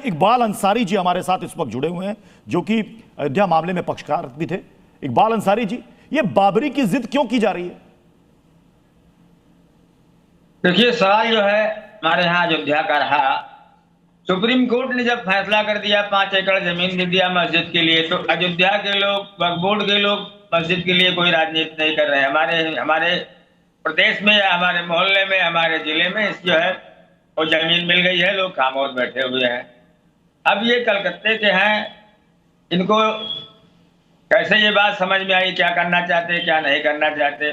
इकबाल अंसारी जी हमारे साथ इस वक्त जुड़े हुए हैं, जो कि अयोध्या मामले में पक्षकार भी थे। इकबाल अंसारी जी, ये बाबरी की जिद क्यों की जा रही है? देखिए, सवाल जो है हमारे यहाँ अयोध्या का रहा। सुप्रीम कोर्ट ने जब फैसला कर दिया 5 एकड़ जमीन दे दिया मस्जिद के लिए, तो अयोध्या के लोग, वक्फ बोर्ड के लोग मस्जिद के लिए कोई राजनीति नहीं कर रहे हैं। हमारे प्रदेश में या हमारे मोहल्ले में, हमारे जिले में जो है वो जमीन मिल गई है, लोग खामोश बैठे हुए हैं। अब ये कलकत्ते के हैं, इनको कैसे ये बात समझ में आई, क्या करना चाहते क्या नहीं करना चाहते।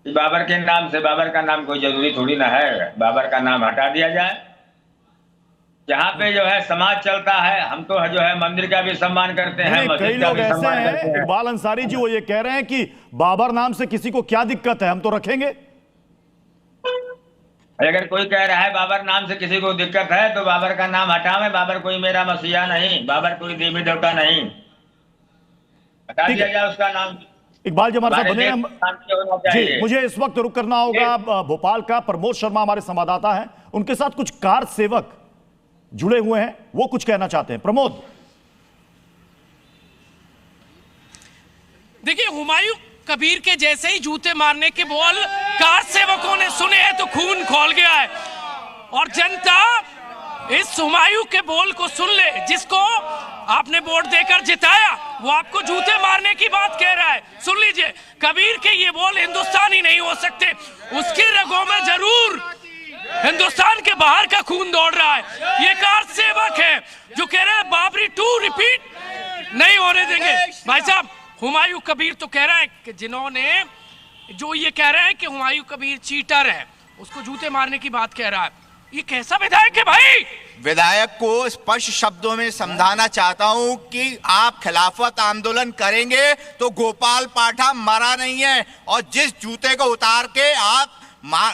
बाबर के नाम से, बाबर का नाम कोई जरूरी थोड़ी ना है, बाबर का नाम हटा दिया जाए। जहाँ पे जो है समाज चलता है, हम तो जो है मंदिर का भी सम्मान करते हैं, कई लोग ऐसे हैं इकबाल अंसारी जी, वो ये कह रहे हैं कि बाबर नाम से किसी को क्या दिक्कत है, हम तो रखेंगे। अगर कोई कह रहा है बाबर नाम से किसी को दिक्कत है, तो बाबर का नाम हटावे। बाबर कोई मेरा मसीहा नहीं, बाबर कोई देवी देवता नहीं, हटा दिया जाए उसका नाम। इकबाल जी हमारे साथ बने हैं जी। मुझे इस वक्त रुक करना होगा भोपाल का। प्रमोद शर्मा हमारे संवाददाता हैं, उनके साथ कुछ कार सेवक जुड़े हुए हैं, वो कुछ कहना चाहते हैं। प्रमोद, देखिए, हुमायूं कबीर के जैसे ही जूते मारने के बोल कार सेवकों ने सुने हैं तो खून खौल गया है, और जनता इस हुमायूं के बोल को सुन ले। जिसको आपने वोट देकर जिताया, वो आपको जूते मारने की बात कह रहा है। सुन लीजिए, कबीर के ये बोल हिंदुस्तानी नहीं हो सकते, उसकी रगों में जरूर हिंदुस्तान के बाहर का खून दौड़ रहा है। ये कार सेवक है जो कह रहे हैं बाबरी 2 रिपीट नहीं होने देंगे। भाई साहब, हुमायूं कबीर तो कह रहा है कि जिन्होंने जो ये कह रहे हैं कि हुमायूं कबीर चीटर है, उसको जूते मारने की बात कह रहा है। ये कैसा विधायक है भाई? विधायक को स्पष्ट शब्दों में समझाना चाहता हूं कि आप खिलाफत आंदोलन करेंगे तो गोपाल पाठा मरा नहीं है, और जिस जूते को उतार के आप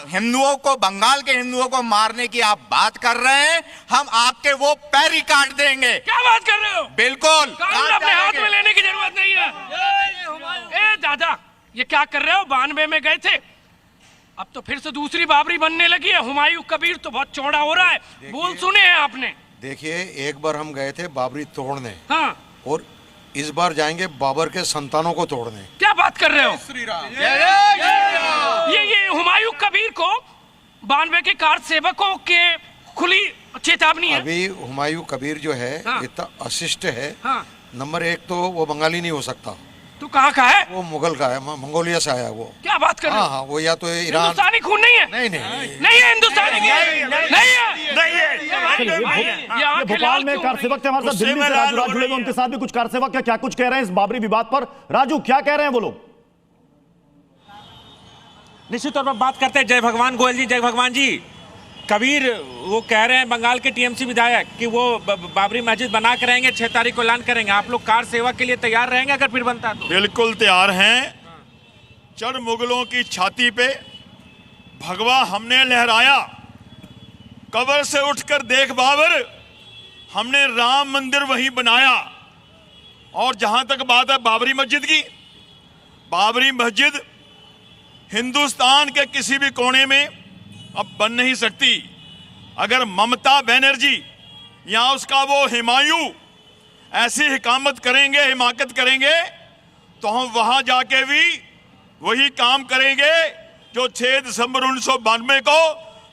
हिंदुओं को, बंगाल के हिंदुओं को मारने की आप बात कर रहे हैं, हम आपके वो पैर ही काट देंगे। क्या बात कर रहे हो? बिल्कुल, कानून अपने हाथ में लेने की जरूरत नहीं है। ए दादा, ये क्या कर रहे हो? 92 में गए थे, अब तो फिर से दूसरी बाबरी बनने लगी है। हुमायूं कबीर तो बहुत चौड़ा हो रहा है, बोल सुने हैं आपने? देखिए, एक बार हम गए थे बाबरी तोड़ने, हाँ, और इस बार जाएंगे बाबर के संतानों को तोड़ने। क्या बात कर रहे हो? श्री राम। ये हुमायूं कबीर को 92 के कार सेवकों के खुली चेतावनी है। अभी हुमायूं कबीर जो है, हाँ, इतना अशिष्ट है। हाँ, नंबर 1 तो वो बंगाली नहीं हो सकता। तू कहाँ का है? वो मुगल का है, मंगोलिया से आया वो। क्या बात कर रहे हो? हाँ, वो या तो ईरान। हिंदुस्तानी खून नहीं है? नहीं है हिंदुस्तानी, ये भोपाल में कार सेवक थे हमारे साथ, दिल्ली से राजू जुड़े हुए, उनके साथ भी कुछ कार सेवक क्या कुछ कह रहे हैं इस बाबरी विवाद पर। राजू, क्या कह रहे हैं वो लोग? निश्चित तौर पर बात करते हैं। जय भगवान गोयल जी, जय भगवान जी। कबीर वो कह रहे हैं, बंगाल के टीएमसी विधायक, कि वो बाबरी मस्जिद बना कर रहेंगे, 6 तारीख को ऐलान करेंगे। आप लोग कार सेवा के लिए तैयार रहेंगे अगर फिर बनता तो? बिल्कुल तैयार हैं। चढ़ मुगलों की छाती पे भगवा हमने लहराया, कब्र से उठकर देख बाबर, हमने राम मंदिर वहीं बनाया। और जहां तक बात है बाबरी मस्जिद की, बाबरी मस्जिद हिंदुस्तान के किसी भी कोने में अब बन नहीं सकती। अगर ममता बनर्जी या उसका वो हुमायूं ऐसी हिकामत करेंगे, हिमाकत करेंगे, तो हम वहां जाके भी वही काम करेंगे जो 6 दिसंबर 1992 को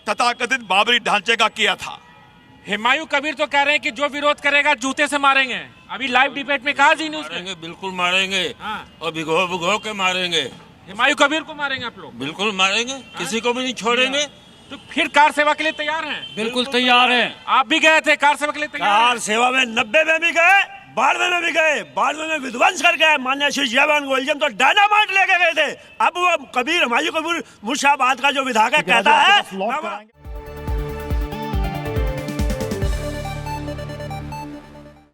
तथाकथित बाबरी ढांचे का किया था। हुमायूं कबीर तो कह रहे हैं कि जो विरोध करेगा जूते से मारेंगे। अभी लाइव डिबेट में कहा जी न्यूज़ में। बिल्कुल मारेंगे, हाँ, और भिगो भिगो के मारेंगे। हुमायूं कबीर को मारेंगे आप लोग? बिल्कुल मारेंगे, किसी को भी नहीं छोड़ेंगे। तो फिर कार सेवा के लिए तैयार हैं? बिल्कुल तैयार हैं। आप भी गए थे कार सेवा के लिए तैयार? कार सेवा में 90 में भी गए, 92 में भी गए, 92 में विध्वंस करके आए। मान्य श्री जयवान गोयल जी तो डायनामाइट लेके गए थे। अब वो कबीर, हुमायूं कबीर मुर्शिदाबाद का जो विधायक कहता है